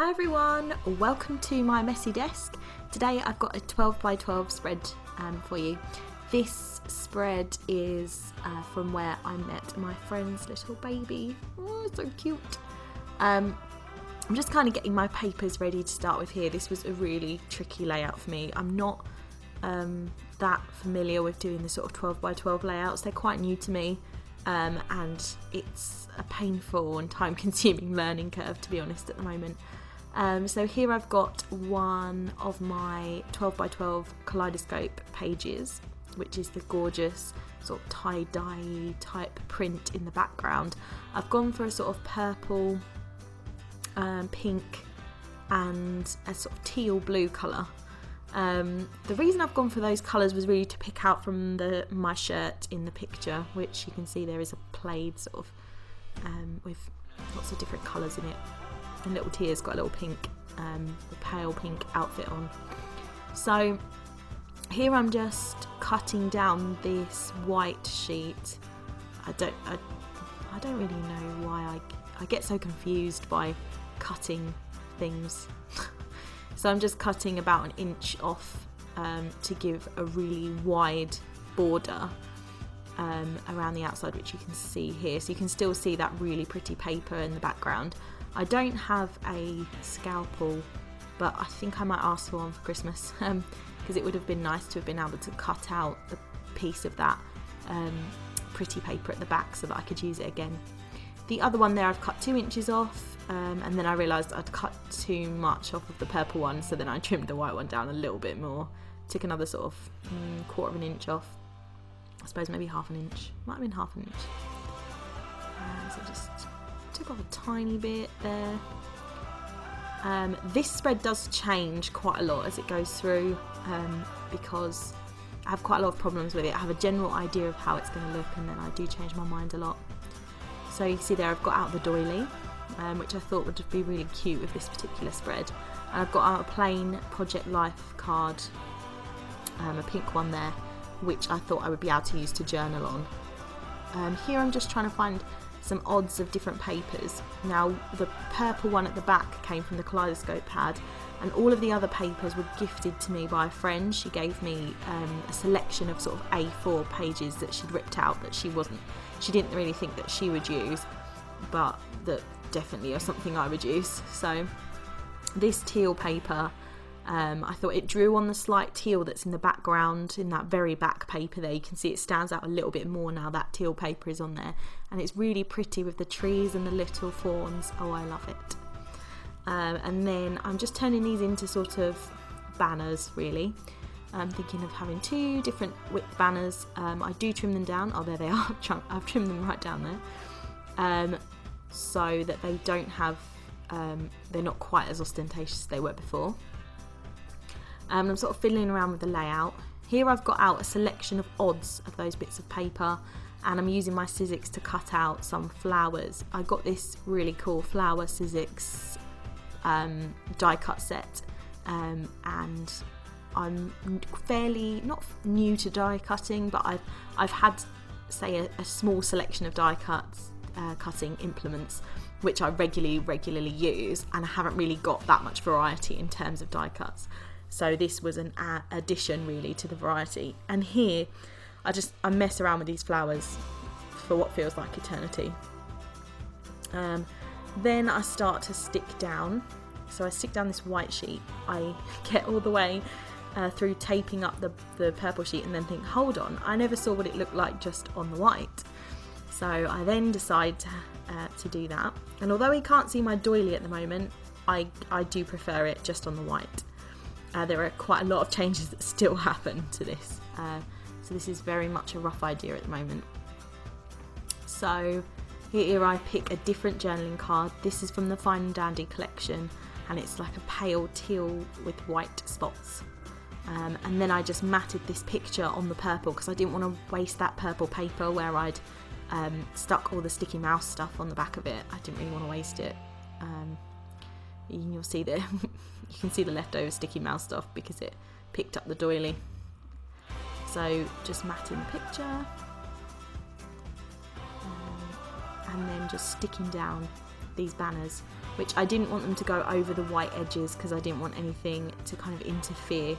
Hi everyone, welcome to my messy desk. Today I've got a 12 by 12 spread for you. This spread is from where I met my friend's little baby. Oh, so cute. I'm just kind of getting my papers ready to start with here. This was a really tricky layout for me. I'm not that familiar with doing the sort of 12 by 12 layouts. They're quite new to me and it's a painful and time consuming learning curve, to be honest, at the moment. So here I've got one of my 12 by 12 kaleidoscope pages, which is the gorgeous sort of tie-dye type print in the background. I've gone for a sort of purple, pink and a sort of teal blue colour. The reason I've gone for those colours was really to pick out from my shirt in the picture, which you can see there is a plaid sort of with lots of different colours in it. And little Thea's got a little pink, a pale pink outfit on. So here I'm just cutting down this white sheet. I don't really know why I get so confused by cutting things. So I'm just cutting about an inch off to give a really wide border around the outside, which you can see here. So you can still see that really pretty paper in the background. I don't have a scalpel, but I think I might ask for one for Christmas because it would have been nice to have been able to cut out the piece of that pretty paper at the back so that I could use it again. The other one there I've cut 2 inches off and then I realised I'd cut too much off of the purple one, so then I trimmed the white one down a little bit more. Took another sort of quarter of an inch off. I suppose maybe half an inch. Might have been half an inch. So just took off a tiny bit there. This spread does change quite a lot as it goes through because I have quite a lot of problems with it. I have a general idea of how it's going to look and then I do change my mind a lot. So you can see there I've got out the doily, which I thought would be really cute with this particular spread. And I've got out a plain Project Life card, a pink one there, which I thought I would be able to use to journal on. Here I'm just trying to find some odds of different papers. Now the purple one at the back came from the kaleidoscope pad, and all of the other papers were gifted to me by a friend. She gave me a selection of sort of A4 pages that she'd ripped out that she didn't really think that she would use, but that definitely are something I would use. So this teal paper, I thought it drew on the slight teal that's in the background, in that very back paper there. You can see it stands out a little bit more now that teal paper is on there, and it's really pretty with the trees and the little fawns. Oh, I love it. And then I'm just turning these into sort of banners, really. I'm thinking of having 2 different width banners. I do trim them down. Oh, there they are. I've trimmed them right down there, so that they don't have they're not quite as ostentatious as they were before. I'm sort of fiddling around with the layout. Here I've got out a selection of odds of those bits of paper, and I'm using my Sizzix to cut out some flowers. I got this really cool flower Sizzix die cut set, and I'm fairly not new to die cutting, but I've had, say, a small selection of die cutting implements which I regularly use, and I haven't really got that much variety in terms of die cuts. So this was an addition really to the variety. And here I mess around with these flowers for what feels like eternity. Then I start to stick down. So I stick down this white sheet. I get all the way through taping up the purple sheet and then think, hold on, I never saw what it looked like just on the white. So I then decide to do that. And although you can't see my doily at the moment, I do prefer it just on the white. There are quite a lot of changes that still happen to this. So this is very much a rough idea at the moment. So here I pick a different journaling card. This is from the Fine and Dandy collection, and it's like a pale teal with white spots. And then I just matted this picture on the purple because I didn't want to waste that purple paper where I'd stuck all the sticky mouse stuff on the back of it. I didn't really want to waste it. You'll see that you can see the leftover sticky mouse stuff because it picked up the doily. So just matting the picture and then just sticking down these banners, which I didn't want them to go over the white edges because I didn't want anything to kind of interfere.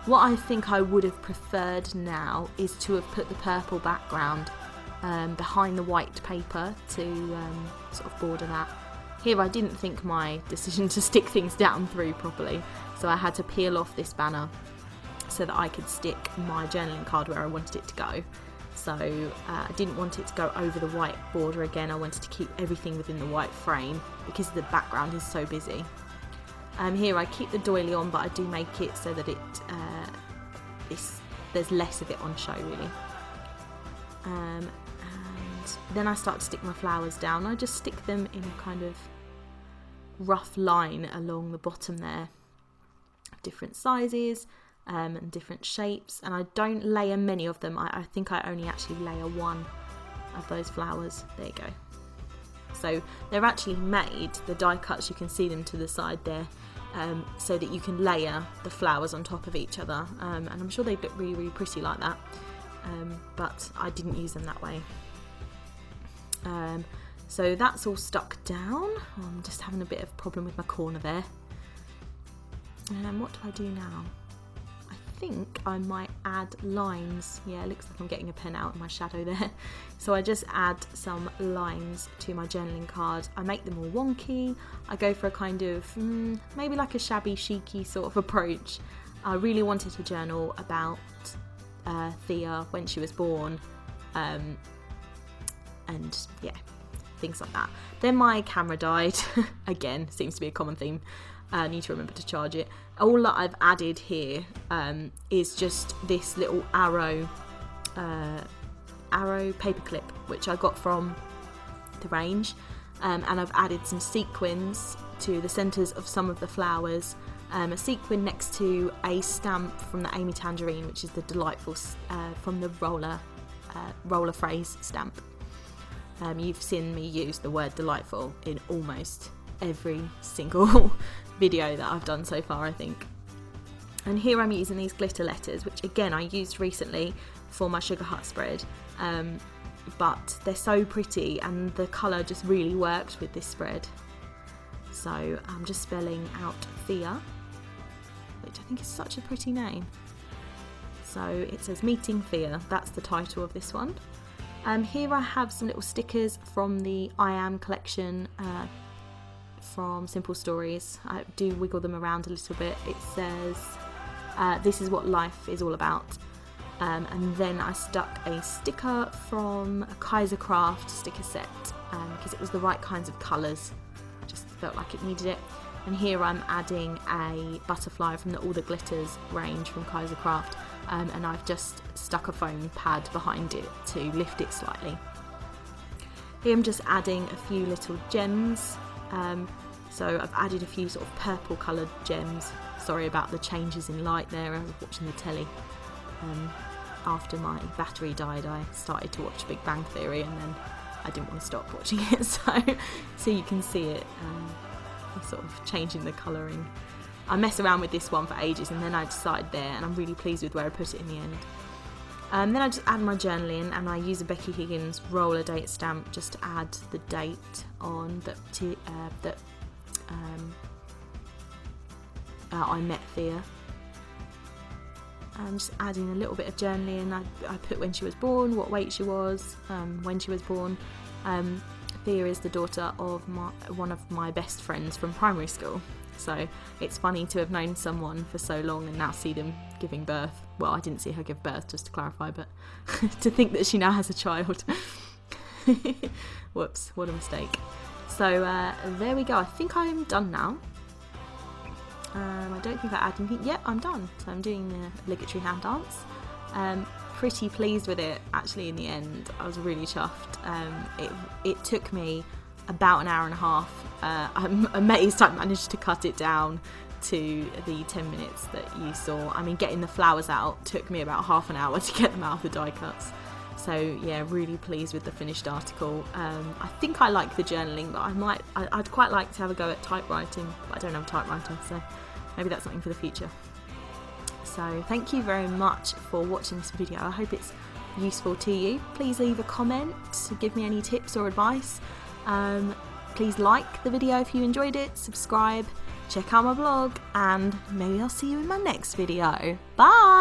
What I think I would have preferred now is to have put the purple background behind the white paper to sort of border that. Here I didn't think my decision to stick things down through properly, so I had to peel off this banner so that I could stick my journaling card where I wanted it to go. So I didn't want it to go over the white border again. I wanted to keep everything within the white frame because the background is so busy. Here I keep the doily on, but I do make it so that there's less of it on show really. And then I start to stick my flowers down. I just stick them in a kind of rough line along the bottom there, different sizes and different shapes, and I don't layer many of them. I think I only actually layer one of those flowers. There you go. So they're actually made, the die cuts, you can see them to the side there, so that you can layer the flowers on top of each other, and I'm sure they look really, really pretty like that, but I didn't use them that way. So that's all stuck down. I'm just having a bit of a problem with my corner there. What do I do now? I think I might add lines. Yeah, it looks like I'm getting a pen out in my shadow there. So I just add some lines to my journaling card. I make them all wonky. I go for a kind of maybe like a shabby chicy sort of approach. I really wanted to journal about Thea when she was born, and yeah, things like that. Then my camera died. Again, seems to be a common theme. I need to remember to charge it. All that I've added here is just this little arrow paperclip, which I got from the range, and I've added some sequins to the centres of some of the flowers. A sequin next to a stamp from the Amy Tangerine, which is the delightful from the roller phrase stamp. You've seen me use the word delightful in almost every single video that I've done so far, I think. And here I'm using these glitter letters, which again I used recently for my Sugar Hut spread, but they're so pretty and the colour just really worked with this spread. So I'm just spelling out Thea, which I think is such a pretty name. So it says Meeting Thea, that's the title of this one. Here I have some little stickers from the I Am collection from Simple Stories. I do wiggle them around a little bit. It says, this is what life is all about. And then I stuck a sticker from a Kaiser Craft sticker set because it was the right kinds of colours. I just felt like it needed it. And here I'm adding a butterfly from the All the Glitters range from Kaiser Craft, and I've just stuck a foam pad behind it to lift it slightly. Here I'm just adding a few little gems. So I've added a few sort of purple coloured gems. Sorry about the changes in light there. I was watching the telly. After my battery died, I started to watch Big Bang Theory, and then I didn't want to stop watching it. So you can see it sort of changing the colouring. I mess around with this one for ages, and then I decided there, and I'm really pleased with where I put it in the end. Then I just add my journaling, and I use a Becky Higgins roller date stamp just to add the date on that I met Thea. I'm just adding a little bit of journaling. I put when she was born, what weight she was, when she was born. Thea is the daughter of one of my best friends from primary school. So it's funny to have known someone for so long and now see them giving birth. Well, I didn't see her give birth, just to clarify, but to think that she now has a child. Whoops, what a mistake. So there we go. I think I'm done now. I don't think I added anything. Yep, I'm done. So I'm doing the obligatory hand dance. Pretty pleased with it, actually, in the end. I was really chuffed. It took me about an hour and a half. I'm amazed I managed to cut it down to the 10 minutes that you saw. I mean, getting the flowers out took me about half an hour to get them out of the die cuts. So yeah, really pleased with the finished article. I think I like the journaling, but I'd quite like to have a go at typewriting, but I don't have a typewriter, so maybe that's something for the future. So thank you very much for watching this video. I hope it's useful to you. Please leave a comment, give me any tips or advice. Please like the video if you enjoyed it, subscribe, check out my blog, and maybe I'll see you in my next video. Bye!